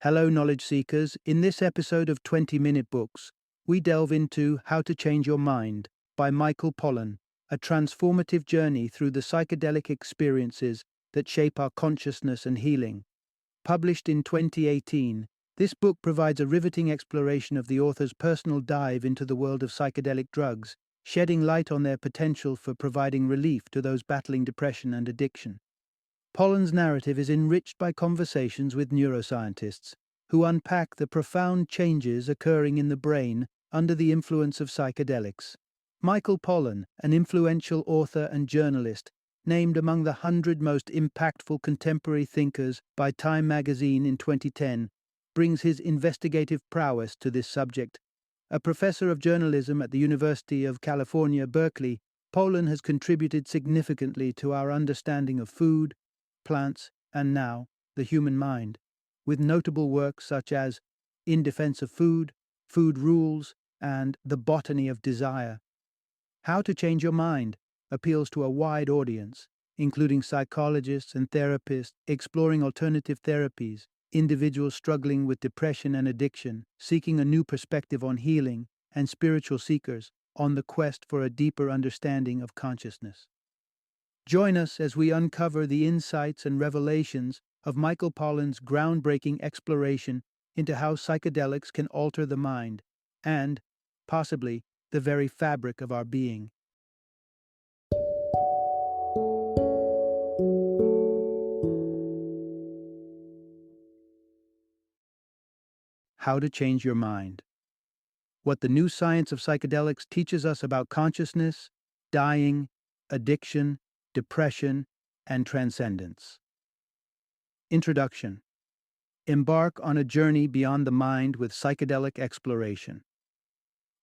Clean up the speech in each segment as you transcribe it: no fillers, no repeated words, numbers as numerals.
Hello, knowledge seekers. In this episode of 20-Minute Books, we delve into How to Change Your Mind by Michael Pollan, a transformative journey through the psychedelic experiences that shape our consciousness and healing. Published in 2018, this book provides a riveting exploration of the author's personal dive into the world of psychedelic drugs, shedding light on their potential for providing relief to those battling depression and addiction. Pollan's narrative is enriched by conversations with neuroscientists who unpack the profound changes occurring in the brain under the influence of psychedelics. Michael Pollan, an influential author and journalist, named among the 100 most impactful contemporary thinkers by Time magazine in 2010, brings his investigative prowess to this subject. A professor of journalism at the University of California, Berkeley, Pollan has contributed significantly to our understanding of food, plants, and now, the human mind, with notable works such as In Defense of Food, Food Rules, and The Botany of Desire. How to Change Your Mind appeals to a wide audience, including psychologists and therapists exploring alternative therapies, individuals struggling with depression and addiction, seeking a new perspective on healing, and spiritual seekers on the quest for a deeper understanding of consciousness. Join us as we uncover the insights and revelations of Michael Pollan's groundbreaking exploration into how psychedelics can alter the mind and, possibly, the very fabric of our being. How to Change Your Mind. What the new science of psychedelics teaches us about consciousness, dying, addiction, depression, and transcendence. Introduction. Embark on a journey beyond the mind with psychedelic exploration.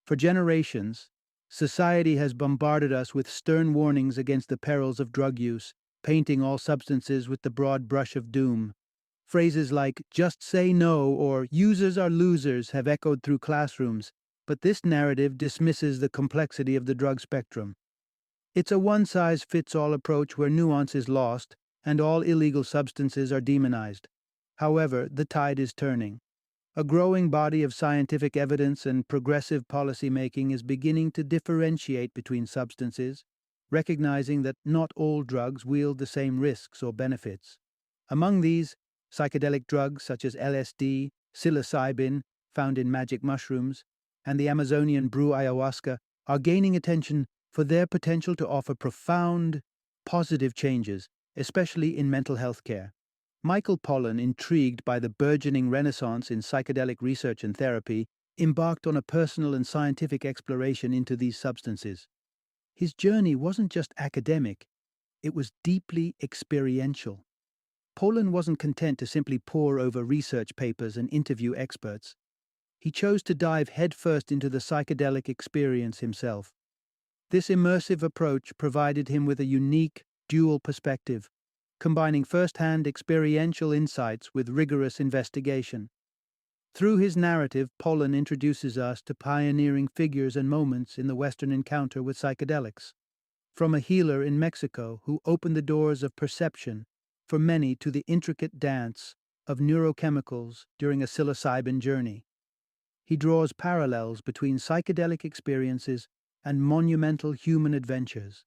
For generations, society has bombarded us with stern warnings against the perils of drug use, painting all substances with the broad brush of doom. Phrases like "just say no" or "users are losers" have echoed through classrooms, but this narrative dismisses the complexity of the drug spectrum. It's a one-size-fits-all approach where nuance is lost and all illegal substances are demonized. However, the tide is turning. A growing body of scientific evidence and progressive policymaking is beginning to differentiate between substances, recognizing that not all drugs wield the same risks or benefits. Among these, psychedelic drugs such as LSD, psilocybin, found in magic mushrooms, and the Amazonian brew ayahuasca are gaining attention for their potential to offer profound, positive changes, especially in mental health care. Michael Pollan, intrigued by the burgeoning renaissance in psychedelic research and therapy, embarked on a personal and scientific exploration into these substances. His journey wasn't just academic, it was deeply experiential. Pollan wasn't content to simply pore over research papers and interview experts. He chose to dive headfirst into the psychedelic experience himself. This immersive approach provided him with a unique, dual perspective, combining first-hand experiential insights with rigorous investigation. Through his narrative, Pollan introduces us to pioneering figures and moments in the Western encounter with psychedelics. From a healer in Mexico who opened the doors of perception for many to the intricate dance of neurochemicals during a psilocybin journey. He draws parallels between psychedelic experiences and monumental human adventures,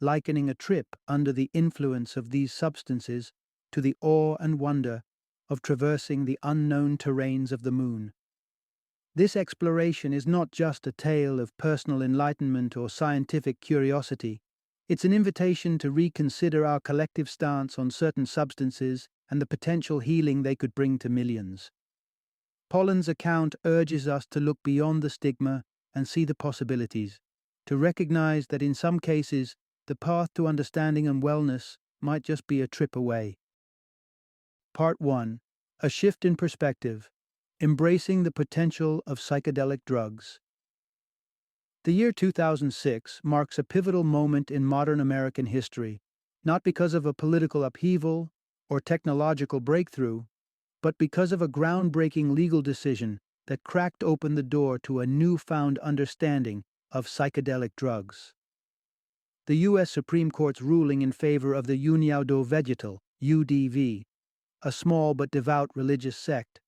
likening a trip under the influence of these substances to the awe and wonder of traversing the unknown terrains of the moon. This exploration is not just a tale of personal enlightenment or scientific curiosity. It's an invitation to reconsider our collective stance on certain substances and the potential healing they could bring to millions. Pollan's account urges us to look beyond the stigma and see the possibilities, to recognize that in some cases, the path to understanding and wellness might just be a trip away. Part 1. A Shift in Perspective. Embracing the Potential of Psychedelic Drugs. The year 2006 marks a pivotal moment in modern American history, not because of a political upheaval or technological breakthrough, but because of a groundbreaking legal decision that cracked open the door to a newfound understanding of psychedelic drugs. The U.S. Supreme Court's ruling in favor of the União do Vegetal, UDV, a small but devout religious sect,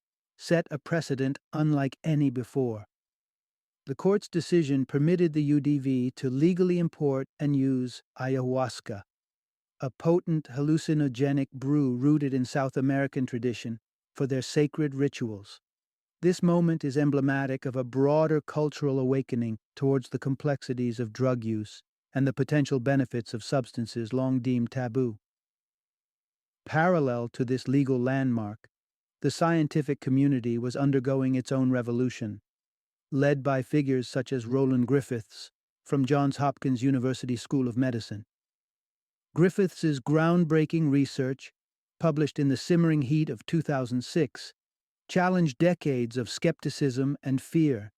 set a precedent unlike any before. The court's decision permitted the UDV to legally import and use ayahuasca, a potent hallucinogenic brew rooted in South American tradition, for their sacred rituals. This moment is emblematic of a broader cultural awakening towards the complexities of drug use and the potential benefits of substances long deemed taboo. Parallel to this legal landmark, the scientific community was undergoing its own revolution, led by figures such as Roland Griffiths from Johns Hopkins University School of Medicine. Griffiths's groundbreaking research, published in the simmering heat of 2006, challenged decades of skepticism and fear.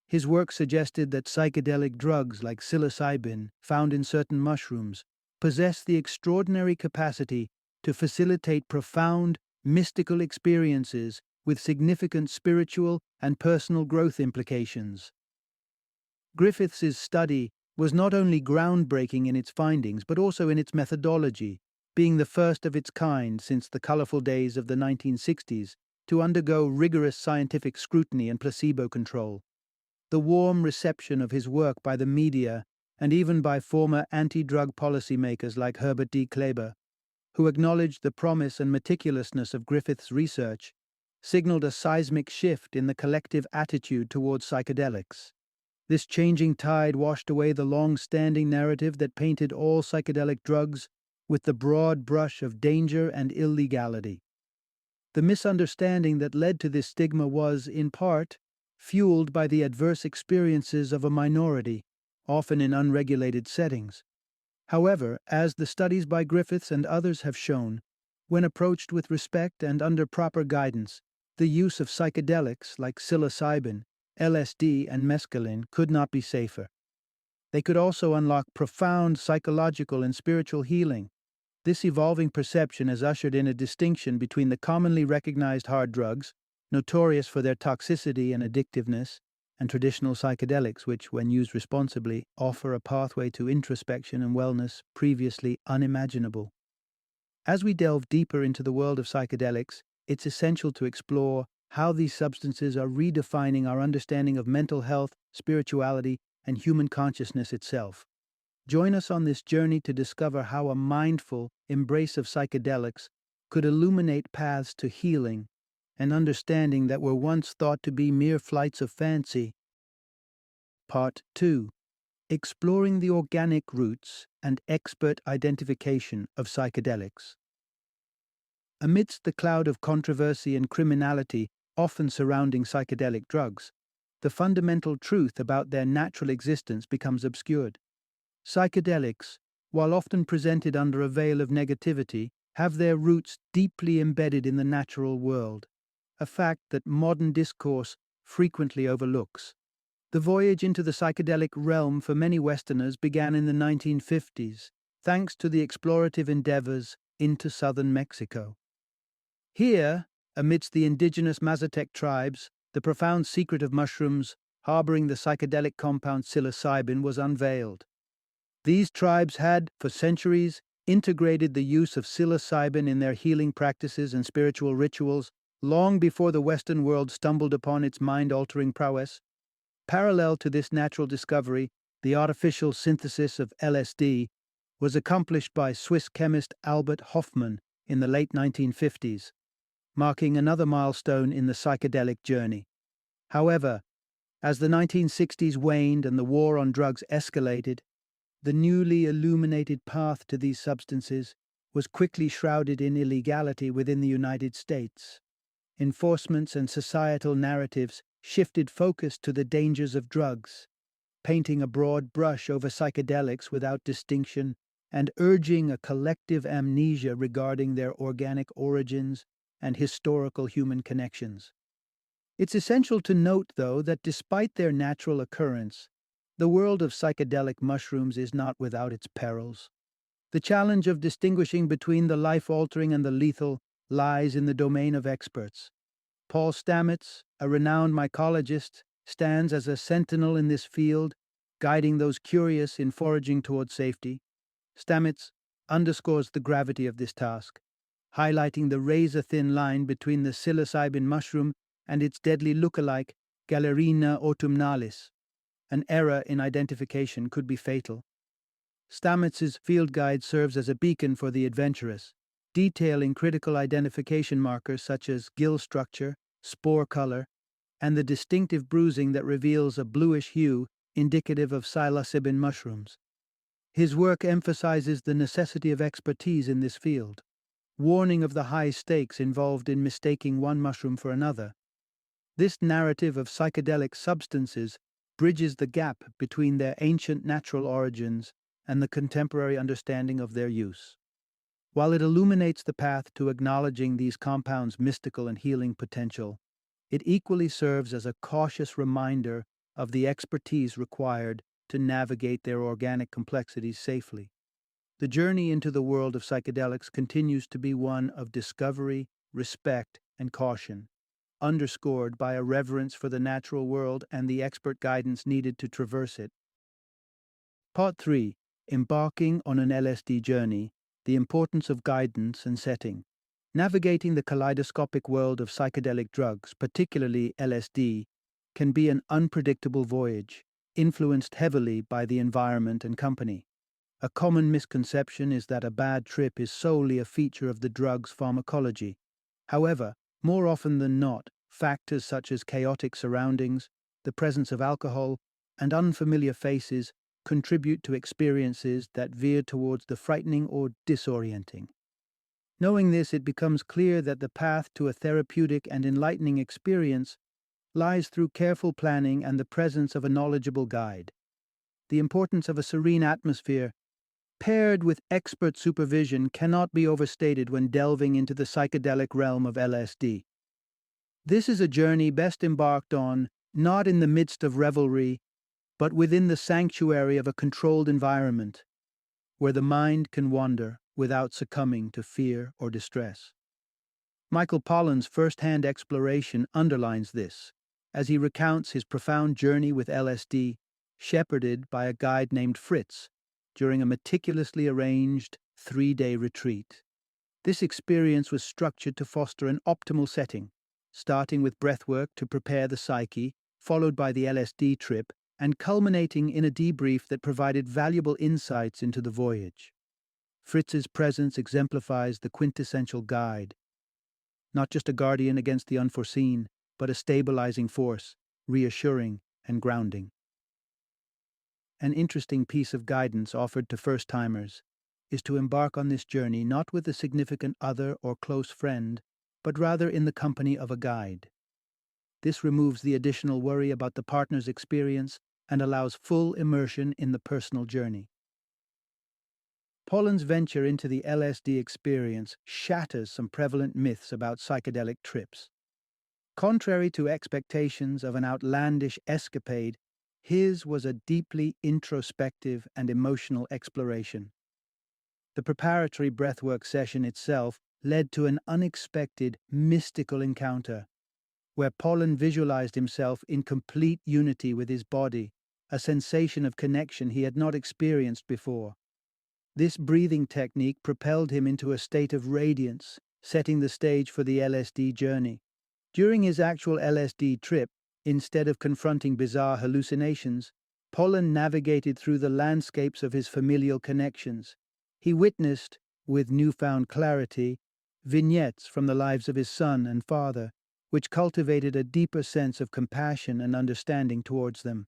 His work suggested that psychedelic drugs like psilocybin, found in certain mushrooms, possess the extraordinary capacity to facilitate profound, mystical experiences with significant spiritual and personal growth implications. Griffiths's study was not only groundbreaking in its findings but also in its methodology, being the first of its kind since the colorful days of the 1960s to undergo rigorous scientific scrutiny and placebo control. The warm reception of his work by the media and even by former anti-drug policymakers like Herbert D. Kleber, who acknowledged the promise and meticulousness of Griffith's research, signaled a seismic shift in the collective attitude towards psychedelics. This changing tide washed away the long-standing narrative that painted all psychedelic drugs with the broad brush of danger and illegality. The misunderstanding that led to this stigma was, in part, fueled by the adverse experiences of a minority, often in unregulated settings. However, as the studies by Griffiths and others have shown, when approached with respect and under proper guidance, the use of psychedelics like psilocybin, LSD, and mescaline could not be safer. They could also unlock profound psychological and spiritual healing. This evolving perception has ushered in a distinction between the commonly recognized hard drugs, notorious for their toxicity and addictiveness, and traditional psychedelics which, when used responsibly, offer a pathway to introspection and wellness previously unimaginable. As we delve deeper into the world of psychedelics, it's essential to explore how these substances are redefining our understanding of mental health, spirituality, and human consciousness itself. Join us on this journey to discover how a mindful embrace of psychedelics could illuminate paths to healing and understanding that were once thought to be mere flights of fancy. Part 2. Exploring the organic roots and expert identification of psychedelics. Amidst the cloud of controversy and criminality often surrounding psychedelic drugs, the fundamental truth about their natural existence becomes obscured. Psychedelics, while often presented under a veil of negativity, have their roots deeply embedded in the natural world, a fact that modern discourse frequently overlooks. The voyage into the psychedelic realm for many Westerners began in the 1950s, thanks to the explorative endeavors into southern Mexico. Here, amidst the indigenous Mazatec tribes, the profound secret of mushrooms harboring the psychedelic compound psilocybin was unveiled. These tribes had, for centuries, integrated the use of psilocybin in their healing practices and spiritual rituals long before the Western world stumbled upon its mind-altering prowess. Parallel to this natural discovery, the artificial synthesis of LSD was accomplished by Swiss chemist Albert Hofmann in the late 1950s, marking another milestone in the psychedelic journey. However, as the 1960s waned and the war on drugs escalated, the newly illuminated path to these substances was quickly shrouded in illegality within the United States. Enforcements and societal narratives shifted focus to the dangers of drugs, painting a broad brush over psychedelics without distinction and urging a collective amnesia regarding their organic origins and historical human connections. It's essential to note, though, that despite their natural occurrence, the world of psychedelic mushrooms is not without its perils. The challenge of distinguishing between the life-altering and the lethal lies in the domain of experts. Paul Stamets, a renowned mycologist, stands as a sentinel in this field, guiding those curious in foraging toward safety. Stamets underscores the gravity of this task, highlighting the razor-thin line between the psilocybin mushroom and its deadly lookalike, Galerina autumnalis. An error in identification could be fatal. Stamets's field guide serves as a beacon for the adventurous, detailing critical identification markers such as gill structure, spore color, and the distinctive bruising that reveals a bluish hue indicative of psilocybin mushrooms. His work emphasizes the necessity of expertise in this field, warning of the high stakes involved in mistaking one mushroom for another. This narrative of psychedelic substances bridges the gap between their ancient natural origins and the contemporary understanding of their use. While it illuminates the path to acknowledging these compounds' mystical and healing potential, it equally serves as a cautious reminder of the expertise required to navigate their organic complexities safely. The journey into the world of psychedelics continues to be one of discovery, respect, and caution, underscored by a reverence for the natural world and the expert guidance needed to traverse it. Part 3. Embarking on an LSD journey, the importance of guidance and setting. Navigating the kaleidoscopic world of psychedelic drugs, particularly LSD, can be an unpredictable voyage, influenced heavily by the environment and company. A common misconception is that a bad trip is solely a feature of the drug's pharmacology. However, more often than not, factors such as chaotic surroundings, the presence of alcohol, and unfamiliar faces contribute to experiences that veer towards the frightening or disorienting. Knowing this, it becomes clear that the path to a therapeutic and enlightening experience lies through careful planning and the presence of a knowledgeable guide. The importance of a serene atmosphere, paired with expert supervision, cannot be overstated when delving into the psychedelic realm of LSD. This is a journey best embarked on not in the midst of revelry, but within the sanctuary of a controlled environment, where the mind can wander without succumbing to fear or distress. Michael Pollan's first-hand exploration underlines this, as he recounts his profound journey with LSD, shepherded by a guide named Fritz, during a meticulously arranged 3-day retreat. This experience was structured to foster an optimal setting, starting with breathwork to prepare the psyche, followed by the LSD trip, and culminating in a debrief that provided valuable insights into the voyage. Fritz's presence exemplifies the quintessential guide, not just a guardian against the unforeseen, but a stabilizing force, reassuring and grounding. An interesting piece of guidance offered to first-timers is to embark on this journey not with a significant other or close friend, but rather in the company of a guide. This removes the additional worry about the partner's experience and allows full immersion in the personal journey. Pollan's venture into the LSD experience shatters some prevalent myths about psychedelic trips. Contrary to expectations of an outlandish escapade, his was a deeply introspective and emotional exploration. The preparatory breathwork session itself led to an unexpected, mystical encounter, where Pollan visualized himself in complete unity with his body, a sensation of connection he had not experienced before. This breathing technique propelled him into a state of radiance, setting the stage for the LSD journey. During his actual LSD trip, instead of confronting bizarre hallucinations, Pollan navigated through the landscapes of his familial connections. He witnessed, with newfound clarity, vignettes from the lives of his son and father, which cultivated a deeper sense of compassion and understanding towards them.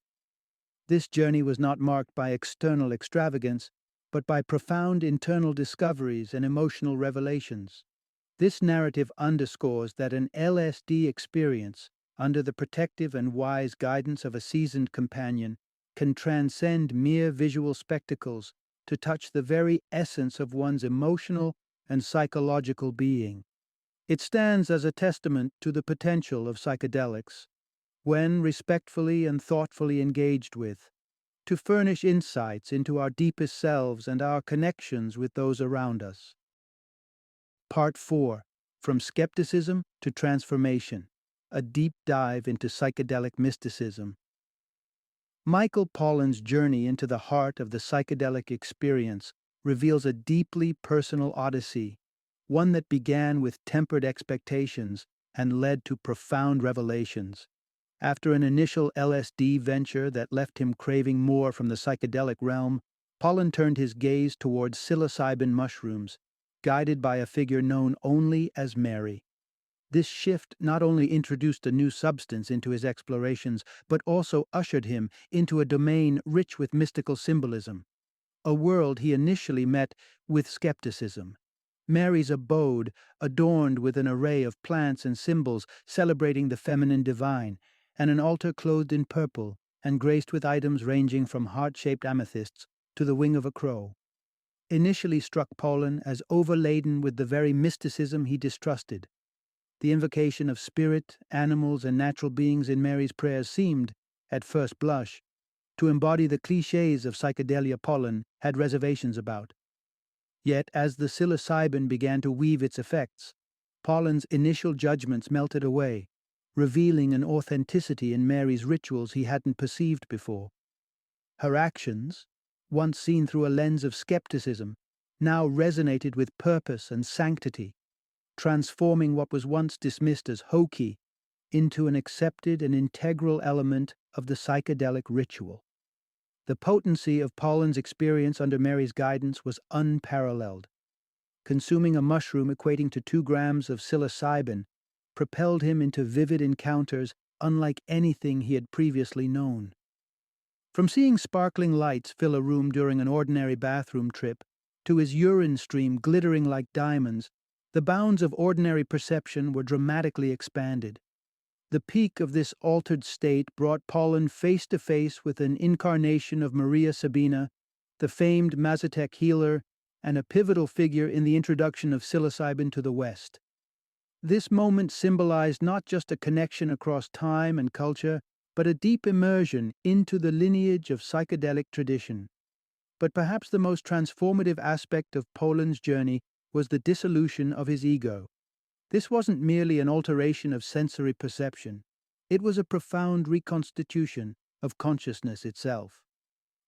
This journey was not marked by external extravagance, but by profound internal discoveries and emotional revelations. This narrative underscores that an LSD experience, under the protective and wise guidance of a seasoned companion, can transcend mere visual spectacles to touch the very essence of one's emotional and psychological being. It stands as a testament to the potential of psychedelics, when respectfully and thoughtfully engaged with, to furnish insights into our deepest selves and our connections with those around us. Part 4. From Skepticism to Transformation, a deep dive into psychedelic mysticism. Michael Pollan's journey into the heart of the psychedelic experience reveals a deeply personal odyssey, one that began with tempered expectations and led to profound revelations. After an initial LSD venture that left him craving more from the psychedelic realm, Pollan turned his gaze towards psilocybin mushrooms, guided by a figure known only as Mary. This shift not only introduced a new substance into his explorations, but also ushered him into a domain rich with mystical symbolism, a world he initially met with skepticism. Mary's abode, adorned with an array of plants and symbols celebrating the feminine divine, and an altar clothed in purple and graced with items ranging from heart-shaped amethysts to the wing of a crow, initially struck Pollan as overladen with the very mysticism he distrusted. The invocation of spirit, animals, and natural beings in Mary's prayers seemed, at first blush, to embody the clichés of psychedelia Pollan had reservations about. Yet, as the psilocybin began to weave its effects, Pollan's initial judgments melted away, revealing an authenticity in Mary's rituals he hadn't perceived before. Her actions, once seen through a lens of skepticism, now resonated with purpose and sanctity, transforming what was once dismissed as hokey into an accepted and integral element of the psychedelic ritual. The potency of Pollan's experience under Mary's guidance was unparalleled. Consuming a mushroom equating to 2 grams of psilocybin propelled him into vivid encounters unlike anything he had previously known. From seeing sparkling lights fill a room during an ordinary bathroom trip, to his urine stream glittering like diamonds, the bounds of ordinary perception were dramatically expanded. The peak of this altered state brought Pollan face to face with an incarnation of Maria Sabina, the famed Mazatec healer, and a pivotal figure in the introduction of psilocybin to the West. This moment symbolized not just a connection across time and culture, but a deep immersion into the lineage of psychedelic tradition. But perhaps the most transformative aspect of Pollan's journey was the dissolution of his ego. This wasn't merely an alteration of sensory perception. It was a profound reconstitution of consciousness itself.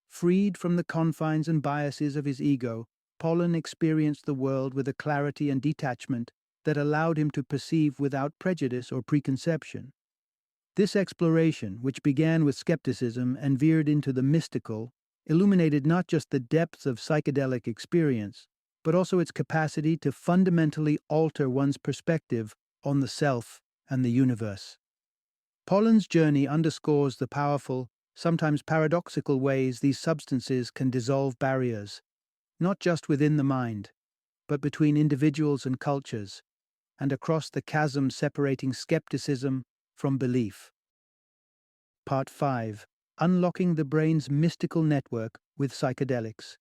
Freed from the confines and biases of his ego, Pollan experienced the world with a clarity and detachment that allowed him to perceive without prejudice or preconception. This exploration, which began with skepticism and veered into the mystical, illuminated not just the depths of psychedelic experience, but also its capacity to fundamentally alter one's perspective on the self and the universe. Pollan's journey underscores the powerful, sometimes paradoxical ways these substances can dissolve barriers, not just within the mind, but between individuals and cultures, and across the chasm separating skepticism from belief. Part 5. Unlocking the brain's mystical network with psychedelics.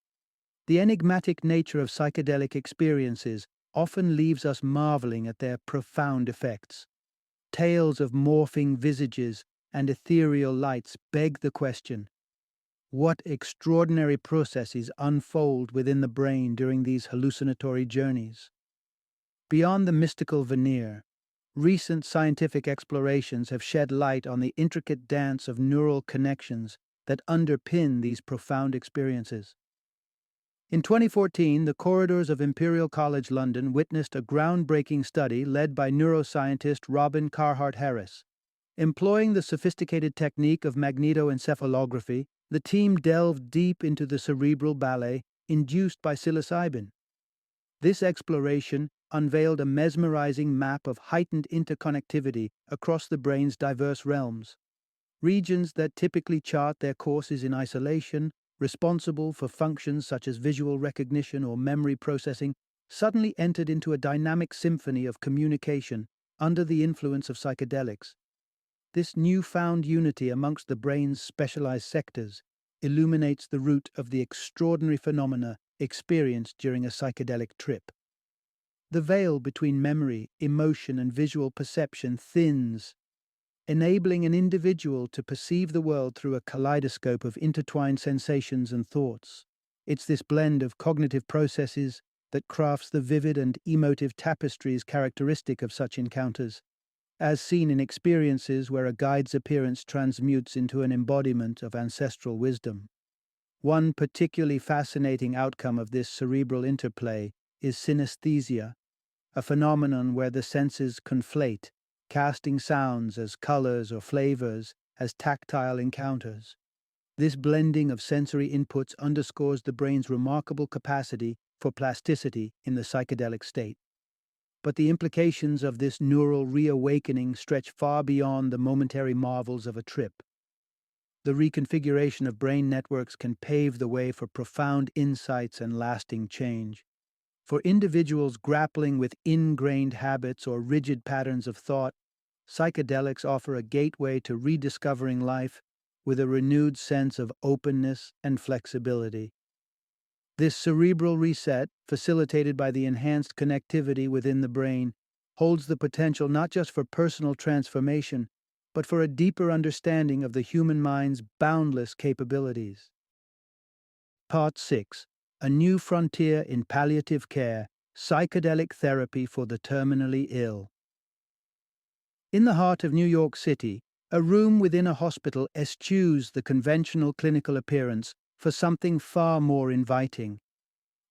The enigmatic nature of psychedelic experiences often leaves us marveling at their profound effects. Tales of morphing visages and ethereal lights beg the question: what extraordinary processes unfold within the brain during these hallucinatory journeys? Beyond the mystical veneer, recent scientific explorations have shed light on the intricate dance of neural connections that underpin these profound experiences. In 2014, the corridors of Imperial College London witnessed a groundbreaking study led by neuroscientist Robin Carhart-Harris. Employing the sophisticated technique of magnetoencephalography, the team delved deep into the cerebral ballet induced by psilocybin. This exploration unveiled a mesmerizing map of heightened interconnectivity across the brain's diverse realms. Regions that typically chart their courses in isolation, responsible for functions such as visual recognition or memory processing, suddenly entered into a dynamic symphony of communication under the influence of psychedelics. This newfound unity amongst the brain's specialized sectors illuminates the root of the extraordinary phenomena experienced during a psychedelic trip. The veil between memory, emotion, and visual perception thins, enabling an individual to perceive the world through a kaleidoscope of intertwined sensations and thoughts. It's this blend of cognitive processes that crafts the vivid and emotive tapestries characteristic of such encounters, as seen in experiences where a guide's appearance transmutes into an embodiment of ancestral wisdom. One particularly fascinating outcome of this cerebral interplay is synesthesia, a phenomenon where the senses conflate, casting sounds as colors or flavors as tactile encounters. This blending of sensory inputs underscores the brain's remarkable capacity for plasticity in the psychedelic state. But the implications of this neural reawakening stretch far beyond the momentary marvels of a trip. The reconfiguration of brain networks can pave the way for profound insights and lasting change. For individuals grappling with ingrained habits or rigid patterns of thought, psychedelics offer a gateway to rediscovering life with a renewed sense of openness and flexibility. This cerebral reset, facilitated by the enhanced connectivity within the brain, holds the potential not just for personal transformation, but for a deeper understanding of the human mind's boundless capabilities. Part 6. A New Frontier in Palliative Care, Psychedelic Therapy for the Terminally Ill. In the heart of New York City, a room within a hospital eschews the conventional clinical appearance for something far more inviting.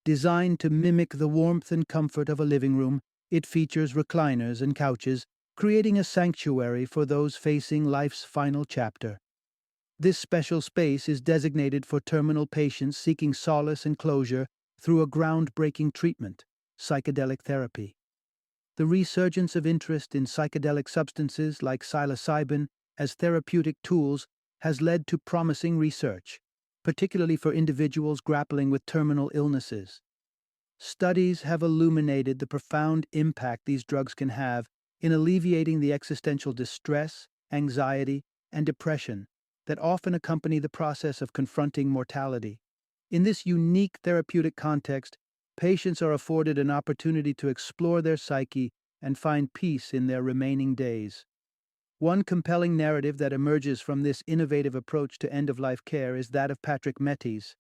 Designed to mimic the warmth and comfort of a living room, it features recliners and couches, creating a sanctuary for those facing life's final chapter. This special space is designated for terminal patients seeking solace and closure through a groundbreaking treatment, psychedelic therapy. The resurgence of interest in psychedelic substances like psilocybin as therapeutic tools has led to promising research, particularly for individuals grappling with terminal illnesses. Studies have illuminated the profound impact these drugs can have in alleviating the existential distress, anxiety, and depression that often accompany the process of confronting mortality. In this unique therapeutic context, patients are afforded an opportunity to explore their psyche and find peace in their remaining days. One compelling narrative that emerges from this innovative approach to end-of-life care is that of Patrick Metis.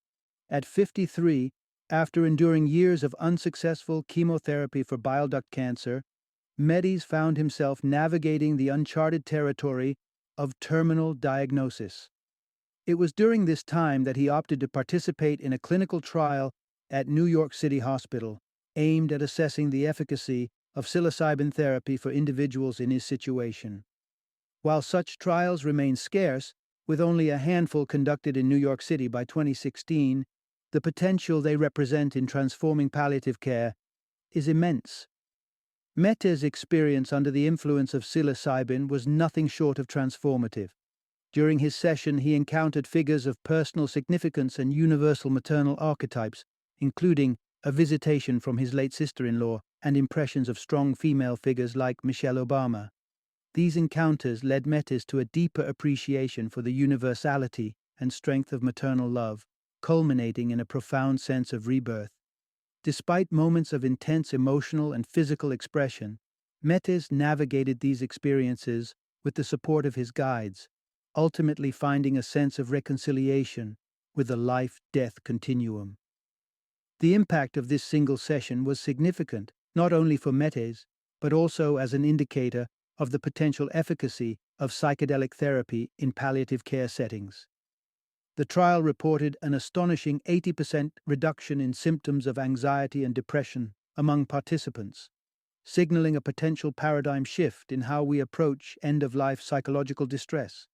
At 53, after enduring years of unsuccessful chemotherapy for bile duct cancer, Metis found himself navigating the uncharted territory of terminal diagnosis. It was during this time that he opted to participate in a clinical trial at New York City Hospital, aimed at assessing the efficacy of psilocybin therapy for individuals in his situation. While such trials remain scarce, with only a handful conducted in New York City by 2016, the potential they represent in transforming palliative care is immense. Mehta's experience under the influence of psilocybin was nothing short of transformative. During his session, he encountered figures of personal significance and universal maternal archetypes, including a visitation from his late sister-in-law and impressions of strong female figures like Michelle Obama. These encounters led Metis to a deeper appreciation for the universality and strength of maternal love, culminating in a profound sense of rebirth. Despite moments of intense emotional and physical expression, Metis navigated these experiences with the support of his guides, ultimately finding a sense of reconciliation with the life-death continuum. The impact of this single session was significant, not only for Metis, but also as an indicator of the potential efficacy of psychedelic therapy in palliative care settings. The trial reported an astonishing 80% reduction in symptoms of anxiety and depression among participants, signaling a potential paradigm shift in how we approach end-of-life psychological distress.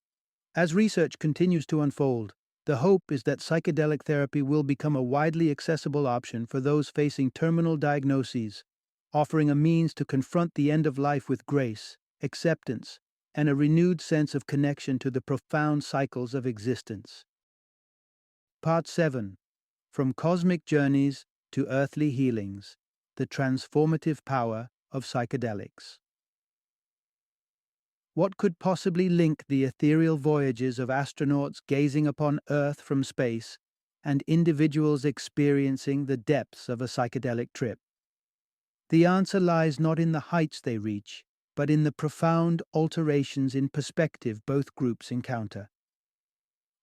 As research continues to unfold, the hope is that psychedelic therapy will become a widely accessible option for those facing terminal diagnoses, offering a means to confront the end of life with grace, acceptance, and a renewed sense of connection to the profound cycles of existence. Part 7. From Cosmic Journeys to Earthly Healings, the Transformative Power of Psychedelics. What could possibly link the ethereal voyages of astronauts gazing upon Earth from space and individuals experiencing the depths of a psychedelic trip? The answer lies not in the heights they reach, but in the profound alterations in perspective both groups encounter.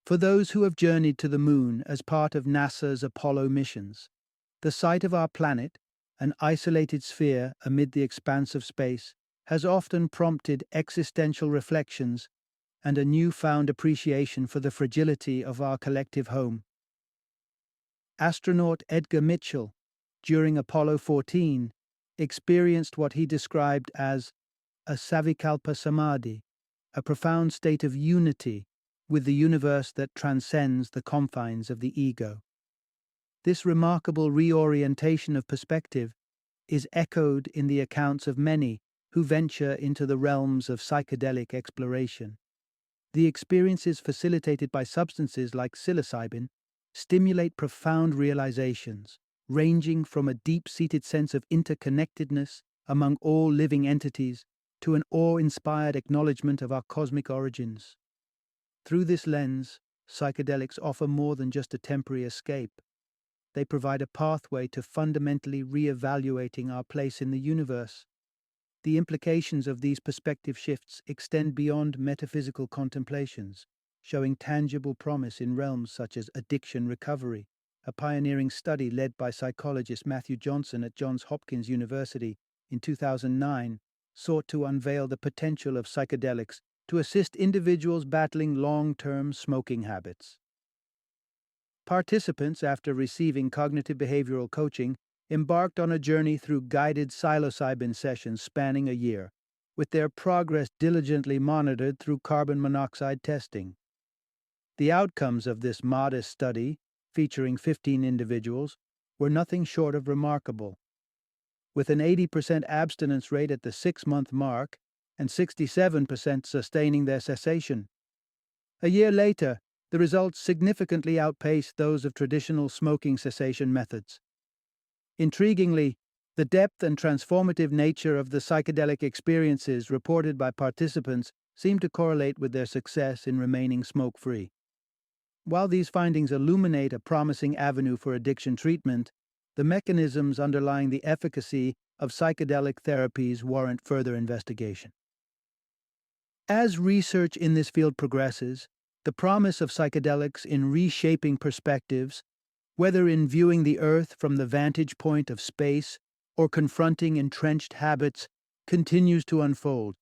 For those who have journeyed to the moon as part of NASA's Apollo missions, the sight of our planet, an isolated sphere amid the expanse of space, has often prompted existential reflections and a newfound appreciation for the fragility of our collective home. Astronaut Edgar Mitchell, during Apollo 14, experienced what he described as a savikalpa samadhi, a profound state of unity with the universe that transcends the confines of the ego. This remarkable reorientation of perspective is echoed in the accounts of many who venture into the realms of psychedelic exploration. The experiences facilitated by substances like psilocybin stimulate profound realizations, ranging from a deep-seated sense of interconnectedness among all living entities to an awe-inspired acknowledgement of our cosmic origins. Through this lens, psychedelics offer more than just a temporary escape. They provide a pathway to fundamentally re-evaluating our place in the universe. The implications of these perspective shifts extend beyond metaphysical contemplations, showing tangible promise in realms such as addiction recovery. A pioneering study led by psychologist Matthew Johnson at Johns Hopkins University in 2009 sought to unveil the potential of psychedelics to assist individuals battling long-term smoking habits. Participants, after receiving cognitive behavioral coaching, embarked on a journey through guided psilocybin sessions spanning a year, with their progress diligently monitored through carbon monoxide testing. The outcomes of this modest study, featuring 15 individuals, were nothing short of remarkable. With an 80% abstinence rate at the 6-month mark and 67% sustaining their cessation. A year later, the results significantly outpaced those of traditional smoking cessation methods. Intriguingly, the depth and transformative nature of the psychedelic experiences reported by participants seemed to correlate with their success in remaining smoke-free. While these findings illuminate a promising avenue for addiction treatment, the mechanisms underlying the efficacy of psychedelic therapies warrant further investigation. As research in this field progresses, the promise of psychedelics in reshaping perspectives, whether in viewing the Earth from the vantage point of space or confronting entrenched habits, continues to unfold.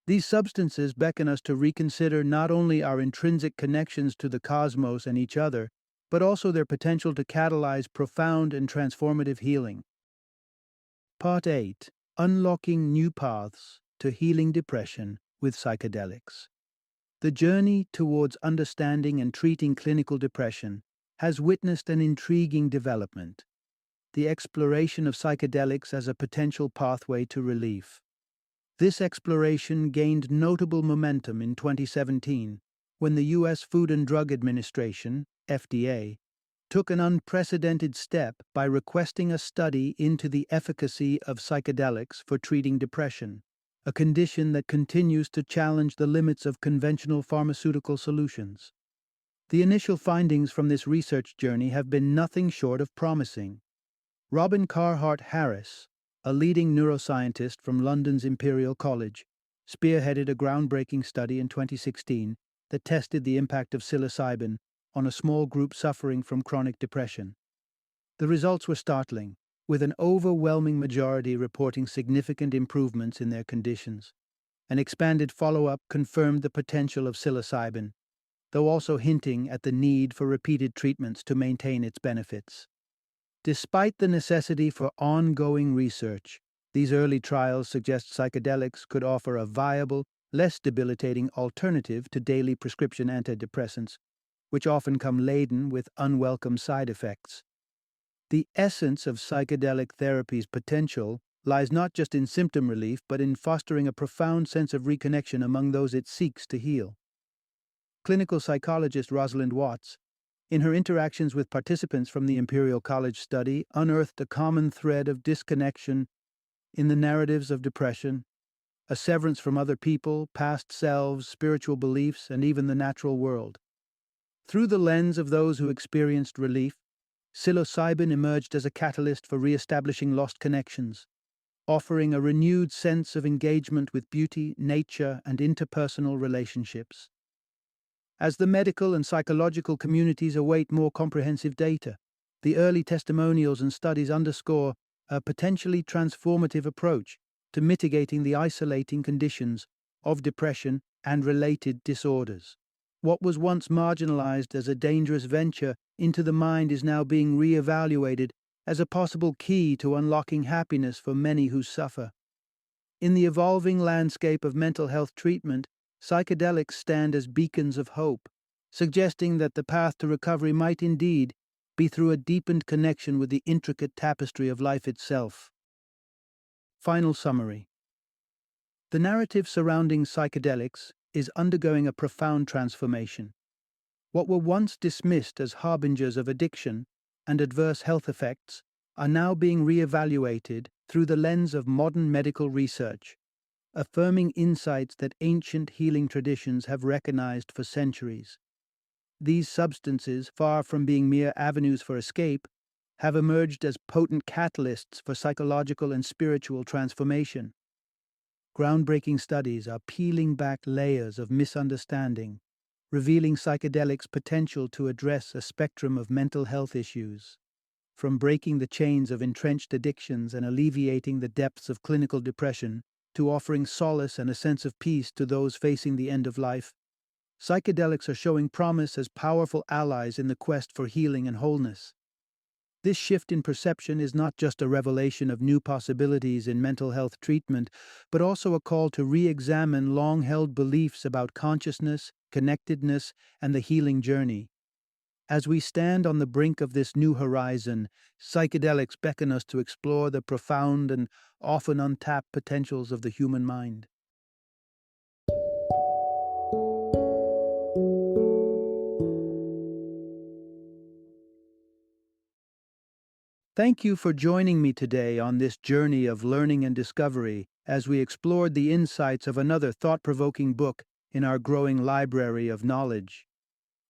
These substances beckon us to reconsider not only our intrinsic connections to the cosmos and each other, but also their potential to catalyze profound and transformative healing. Part 8. Unlocking New Paths to Healing Depression with Psychedelics. The journey towards understanding and treating clinical depression has witnessed an intriguing development: the exploration of psychedelics as a potential pathway to relief. This exploration gained notable momentum in 2017 when the U.S. Food and Drug Administration, FDA, took an unprecedented step by requesting a study into the efficacy of psychedelics for treating depression, a condition that continues to challenge the limits of conventional pharmaceutical solutions. The initial findings from this research journey have been nothing short of promising. Robin Carhart Harris, a leading neuroscientist from London's Imperial College, spearheaded a groundbreaking study in 2016 that tested the impact of psilocybin on a small group suffering from chronic depression. The results were startling, with an overwhelming majority reporting significant improvements in their conditions. An expanded follow-up confirmed the potential of psilocybin, though also hinting at the need for repeated treatments to maintain its benefits. Despite the necessity for ongoing research, these early trials suggest psychedelics could offer a viable, less debilitating alternative to daily prescription antidepressants, which often come laden with unwelcome side effects. The essence of psychedelic therapy's potential lies not just in symptom relief, but in fostering a profound sense of reconnection among those it seeks to heal. Clinical psychologist Rosalind Watts, in her interactions with participants from the Imperial College study, unearthed a common thread of disconnection in the narratives of depression, a severance from other people, past selves, spiritual beliefs, and even the natural world. Through the lens of those who experienced relief, psilocybin emerged as a catalyst for re-establishing lost connections, offering a renewed sense of engagement with beauty, nature, and interpersonal relationships. As the medical and psychological communities await more comprehensive data, the early testimonials and studies underscore a potentially transformative approach to mitigating the isolating conditions of depression and related disorders. What was once marginalized as a dangerous venture into the mind is now being re-evaluated as a possible key to unlocking happiness for many who suffer. In the evolving landscape of mental health treatment, psychedelics stand as beacons of hope, suggesting that the path to recovery might indeed be through a deepened connection with the intricate tapestry of life itself. Final summary. The narrative surrounding psychedelics is undergoing a profound transformation. What were once dismissed as harbingers of addiction and adverse health effects are now being re-evaluated through the lens of modern medical research, affirming insights that ancient healing traditions have recognized for centuries. These substances, far from being mere avenues for escape, have emerged as potent catalysts for psychological and spiritual transformation. Groundbreaking studies are peeling back layers of misunderstanding, revealing psychedelics' potential to address a spectrum of mental health issues. From breaking the chains of entrenched addictions and alleviating the depths of clinical depression, to offering solace and a sense of peace to those facing the end of life, psychedelics are showing promise as powerful allies in the quest for healing and wholeness. This shift in perception is not just a revelation of new possibilities in mental health treatment, but also a call to re-examine long-held beliefs about consciousness, connectedness, and the healing journey. As we stand on the brink of this new horizon, psychedelics beckon us to explore the profound and often untapped potentials of the human mind. Thank you for joining me today on this journey of learning and discovery as we explored the insights of another thought-provoking book in our growing library of knowledge.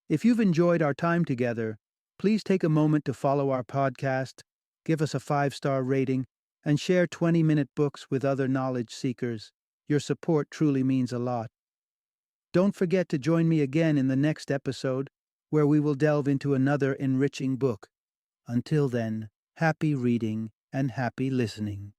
If you've enjoyed our time together, please take a moment to follow our podcast, give us a 5-star rating, and share 20-minute books with other knowledge seekers. Your support truly means a lot. Don't forget to join me again in the next episode, where we will delve into another enriching book. Until then, happy reading and happy listening.